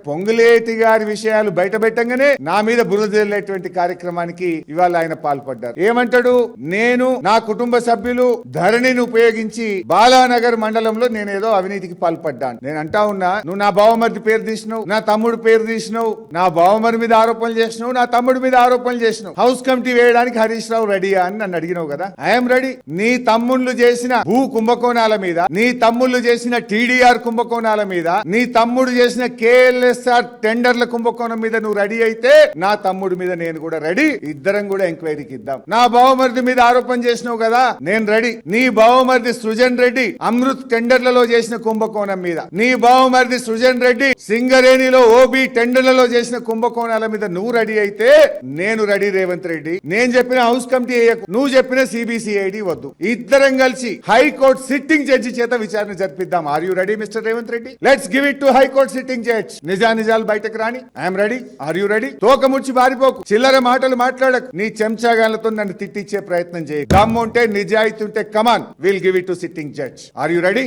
పొంగులేటి గారి విషయాలు బయట పెట్టంగానే నా మీద బురద జల్లేటువంటి కార్యక్రమానికి ఇవాళ ఆయన పాల్పడ్డారు. ఏమంటాడు, నేను నా కుటుంబ సభ్యులు ధరణిని ఉపయోగించి బాలానగర్ మండలంలో నేనేదో అవినీతికి పాల్పడ్డాను. నేను అంటా ఉన్నా, నువ్వు నా బావమరిది పేరు తీసినావు, నా తమ్ముడు పేరు తీసినావు, నా బావమరి మీద ఆరోపణలు చేసినావు, నా తమ్ముడి మీద ఆరోపణలు చేసినావు. హౌస్ కమిటీ వేయడానికి హరీష్ రావు రెడీయా అని నన్ను అడిగినావు కదా. I'm ready. నీ తమ్ముళ్ళు చేసిన భూ కుంభకోణాల మీద, నీ తమ్ముళ్ళు చేసిన టీడీఆర్ కుంభకోణాల మీద, నీ తమ్ముడు చేసిన కేఎల్ఎస్ఆర్ టెండర్ల కుంభకోణం మీద నువ్వు రెడీ అయితే నా తమ్ముడి మీద నేను కూడా రెడీ. ఇద్దరం కూడా ఎంక్వైరీకి ఇద్దాం. నా బావమరిది మీద ఆరోపణ చేసినావు కదా, నేను రెడీ. నీ బావమరిది సృజన్ రెడ్డి అమృత్ టెండర్లలో చేసిన కుంభకోణం మీద, నీ బావమరిది సృజన్ రెడ్డి సింగరేణిలో ఓబీ టెండర్లలో చేసిన కుంభకోణాల మీద నువ్వు రెడీ అయితే నేను రెడీ. రేవంత్ రెడ్డి, నేను చెప్పిన హౌస్ కమిటీ వేయకు, నువ్వు చెప్పిన సిబిసిఐడి వద్దు. ఇద్దరం కలిసి హైకోర్టు సిట్టింగ్ జడ్జి చేత విచారణ జరిపిద్దాం. Are you ready mister Revanth Reddy? Let's give it to high court sitting judge. నిజాలు బయటకు రాని. I'm ready. Are you ready? తోకముడిచి బారిపోకు, చిల్లర మాటలు మాట్లాడకు, నీ చెంచాగాలతో నన్ను తిట్టించే ప్రయత్నం చేయి. దమ్ము ఉంటే, నిజాయితీ ఉంటే come on, will give it to sitting judge. Are you ready?